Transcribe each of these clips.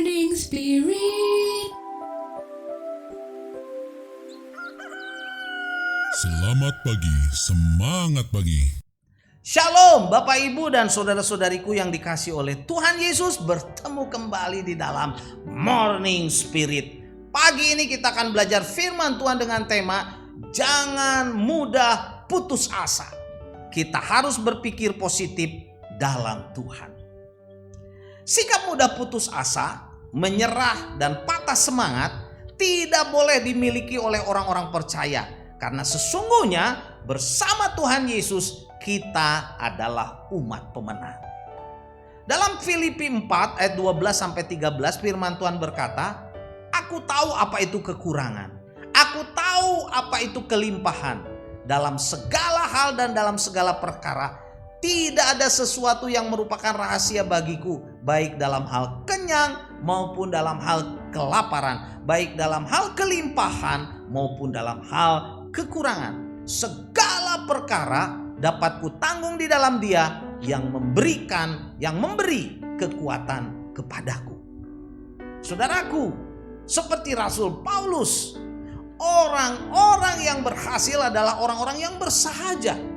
Morning Spirit. Selamat pagi, semangat pagi. Shalom Bapak Ibu dan saudara-saudariku yang dikasih oleh Tuhan Yesus, bertemu kembali di dalam Morning Spirit. Pagi ini kita akan belajar firman Tuhan dengan tema jangan mudah putus asa. Kita harus berpikir positif dalam Tuhan. Sikap mudah putus asa, menyerah dan patah semangat tidak boleh dimiliki oleh orang-orang percaya, karena sesungguhnya bersama Tuhan Yesus kita adalah umat pemenang. Dalam Filipi 4 ayat 12-13 firman Tuhan berkata, "Aku tahu apa itu kekurangan, aku tahu apa itu kelimpahan. Dalam segala hal dan dalam segala perkara, tidak ada sesuatu yang merupakan rahasia bagiku, baik dalam hal kenyang maupun dalam hal kelaparan, baik dalam hal kelimpahan maupun dalam hal kekurangan. Segala perkara dapat kutanggung di dalam Dia yang memberi kekuatan kepadaku." Saudaraku, seperti Rasul Paulus, orang-orang yang berhasil adalah orang-orang yang bersahaja.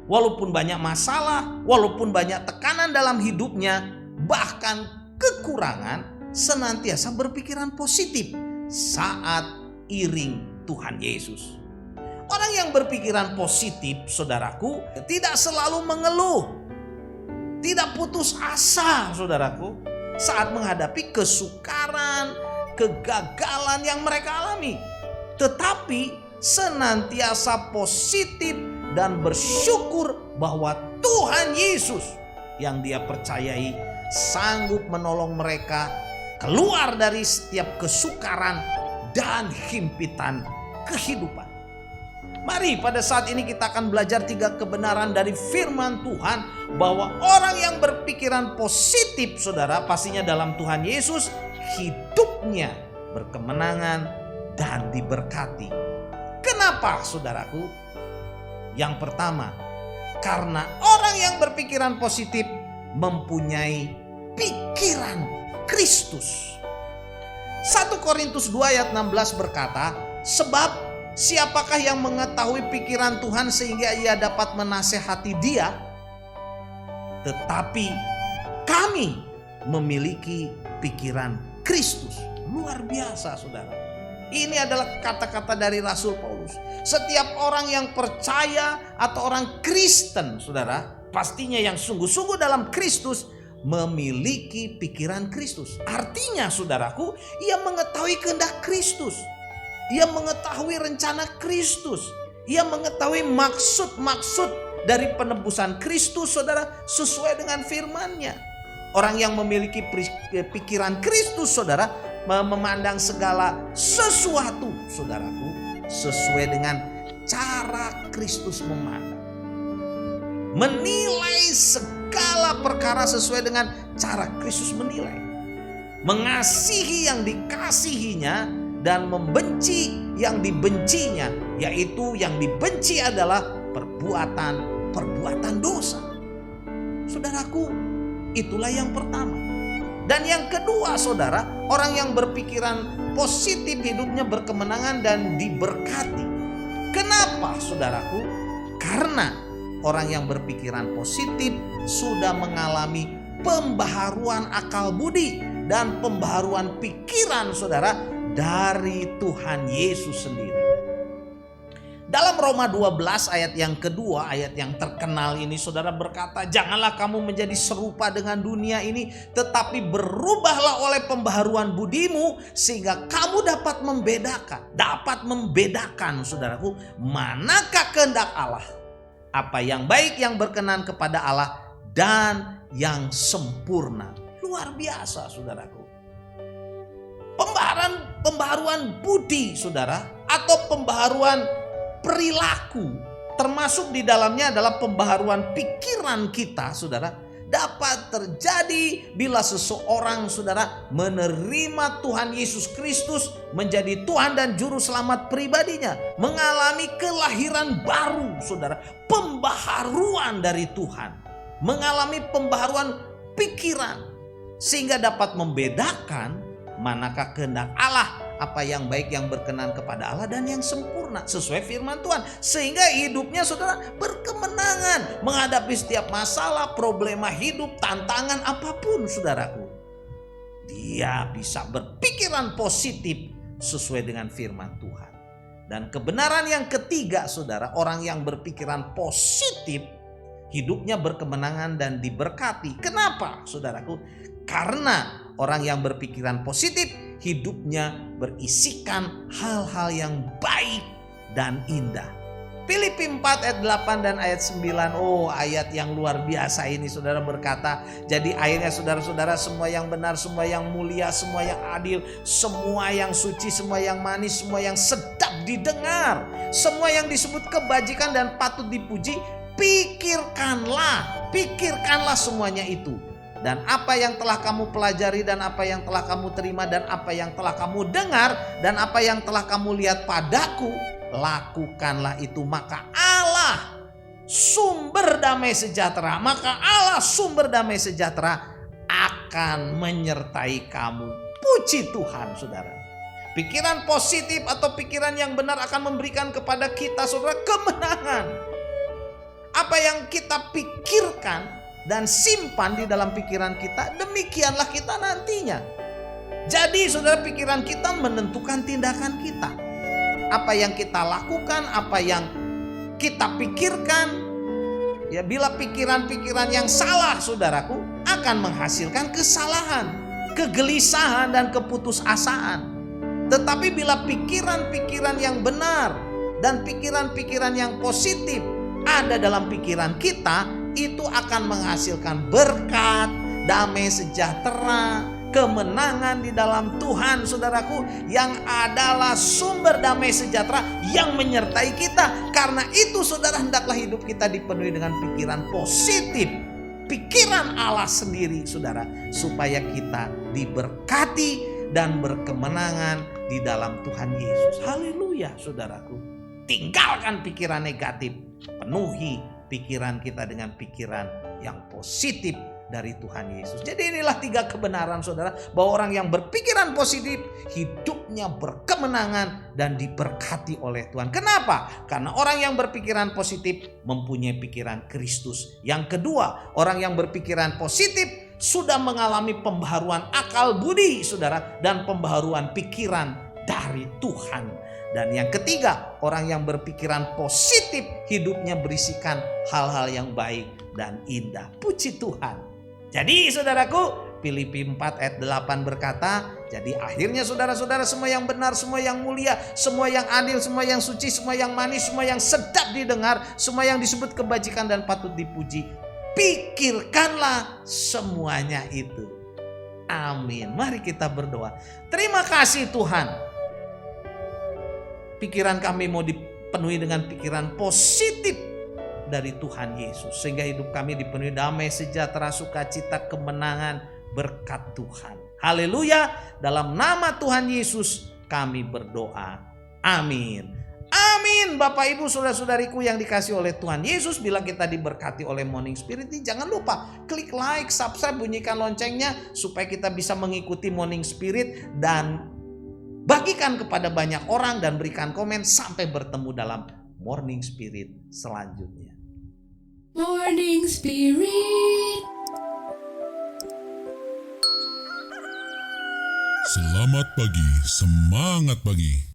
Walaupun banyak masalah, walaupun banyak tekanan dalam hidupnya, bahkan kekurangan, senantiasa berpikiran positif saat iring Tuhan Yesus. Orang yang berpikiran positif, saudaraku, tidak selalu mengeluh, tidak putus asa, saudaraku, saat menghadapi kesukaran, kegagalan yang mereka alami. Tetapi senantiasa positif dan bersyukur bahwa Tuhan Yesus yang dia percayai sanggup menolong mereka keluar dari setiap kesukaran dan himpitan kehidupan. Mari pada saat ini kita akan belajar 3 kebenaran dari firman Tuhan, bahwa orang yang berpikiran positif, saudara, pastinya dalam Tuhan Yesus hidupnya berkemenangan dan diberkati. Kenapa, saudaraku? Yang pertama, karena orang yang berpikiran positif mempunyai pikiran Kristus. 1 Korintus 2 ayat 16 berkata, "Sebab siapakah yang mengetahui pikiran Tuhan sehingga ia dapat menasehati Dia? Tetapi kami memiliki pikiran Kristus." Luar biasa, saudara. Ini adalah kata-kata dari Rasul Paulus. Setiap orang yang percaya atau orang Kristen, saudara, pastinya yang sungguh-sungguh dalam Kristus memiliki pikiran Kristus. Artinya, saudaraku, ia mengetahui kehendak Kristus. Ia mengetahui rencana Kristus. Ia mengetahui maksud-maksud dari penebusan Kristus, saudara, sesuai dengan firman-Nya. Orang yang memiliki pikiran Kristus, saudara, memandang segala sesuatu, saudaraku, sesuai dengan cara Kristus memandang. Menilai segala perkara sesuai dengan cara Kristus menilai. Mengasihi yang dikasihinya dan membenci yang dibencinya, yaitu yang dibenci adalah perbuatan dosa. Saudaraku, itulah yang pertama. Dan yang kedua, saudara, orang yang berpikiran positif hidupnya berkemenangan dan diberkati. Kenapa, saudaraku? Karena orang yang berpikiran positif sudah mengalami pembaharuan akal budi dan pembaharuan pikiran, saudara, dari Tuhan Yesus sendiri. Dalam Roma 12 ayat yang kedua, ayat yang terkenal ini, saudara, berkata, "Janganlah kamu menjadi serupa dengan dunia ini, tetapi berubahlah oleh pembaharuan budimu, sehingga kamu dapat membedakan, saudaraku, manakah kehendak Allah, apa yang baik, yang berkenan kepada Allah, dan yang sempurna." Luar biasa, saudaraku. Pembaharuan budi, saudara, atau pembaharuan perilaku, termasuk di dalamnya adalah pembaharuan pikiran kita, saudara, dapat terjadi bila seseorang, saudara, menerima Tuhan Yesus Kristus menjadi Tuhan dan Juru Selamat pribadinya, mengalami kelahiran baru, saudara, pembaharuan dari Tuhan, mengalami pembaharuan pikiran, sehingga dapat membedakan manakah kehendak Allah, apa yang baik, yang berkenan kepada Allah, dan yang sempurna sesuai firman Tuhan. Sehingga hidupnya saudara berkemenangan menghadapi setiap masalah, problema hidup, tantangan apapun saudaraku. Dia bisa berpikiran positif sesuai dengan firman Tuhan. Dan kebenaran yang ketiga saudara, orang yang berpikiran positif hidupnya berkemenangan dan diberkati. Kenapa saudaraku? Karena orang yang berpikiran positif hidupnya berisikan hal-hal yang baik dan indah. Filipi 4 ayat 8 dan ayat 9. Oh, ayat yang luar biasa ini saudara, berkata, jadi akhirnya saudara-saudara, semua yang benar, semua yang mulia, semua yang adil, semua yang suci, semua yang manis, semua yang sedap didengar, semua yang disebut kebajikan dan patut dipuji, pikirkanlah semuanya itu. Dan apa yang telah kamu pelajari, dan apa yang telah kamu terima, dan apa yang telah kamu dengar, dan apa yang telah kamu lihat padaku, lakukanlah itu. Maka Allah sumber damai sejahtera akan menyertai kamu. Puji Tuhan saudara. Pikiran positif atau pikiran yang benar akan memberikan kepada kita saudara kemenangan. Apa yang kita pikirkan dan simpan di dalam pikiran kita, demikianlah kita nantinya. Jadi saudara, pikiran kita menentukan tindakan kita. Apa yang kita lakukan, apa yang kita pikirkan, ya bila pikiran-pikiran yang salah saudaraku akan menghasilkan kesalahan, kegelisahan dan keputusasaan. Tetapi bila pikiran-pikiran yang benar dan pikiran-pikiran yang positif ada dalam pikiran kita, itu akan menghasilkan berkat, damai sejahtera, kemenangan di dalam Tuhan saudaraku, yang adalah sumber damai sejahtera yang menyertai kita. Karena itu saudara, hendaklah hidup kita dipenuhi dengan pikiran positif, pikiran Allah sendiri saudara, supaya kita diberkati dan berkemenangan di dalam Tuhan Yesus. Haleluya saudaraku. Tinggalkan pikiran negatif, penuhi pikiran kita dengan pikiran yang positif dari Tuhan Yesus. Jadi inilah 3 kebenaran saudara, bahwa orang yang berpikiran positif hidupnya berkemenangan dan diberkati oleh Tuhan. Kenapa? Karena orang yang berpikiran positif mempunyai pikiran Kristus. Yang kedua, orang yang berpikiran positif sudah mengalami pembaharuan akal budi saudara, dan pembaharuan pikiran dari Tuhan. Dan yang ketiga, orang yang berpikiran positif hidupnya berisikan hal-hal yang baik dan indah. Puji Tuhan. Jadi saudaraku, Filipi 4 ayat 8 berkata, jadi akhirnya saudara-saudara, semua yang benar, semua yang mulia, semua yang adil, semua yang suci, semua yang manis, semua yang sedap didengar, semua yang disebut kebajikan dan patut dipuji, pikirkanlah semuanya itu. Amin. Mari kita berdoa. Terima kasih Tuhan. Pikiran kami mau dipenuhi dengan pikiran positif dari Tuhan Yesus, sehingga hidup kami dipenuhi damai sejahtera, sukacita, kemenangan, berkat Tuhan. Haleluya. Dalam nama Tuhan Yesus kami berdoa. Amin. Amin. Bapak Ibu saudara-saudariku yang dikasih oleh Tuhan Yesus, bila kita diberkati oleh Morning Spirit ini, jangan lupa klik like, subscribe, bunyikan loncengnya supaya kita bisa mengikuti Morning Spirit, dan bagikan kepada banyak orang dan berikan komen. Sampai bertemu dalam Morning Spirit selanjutnya. Morning Spirit. Selamat pagi, semangat pagi.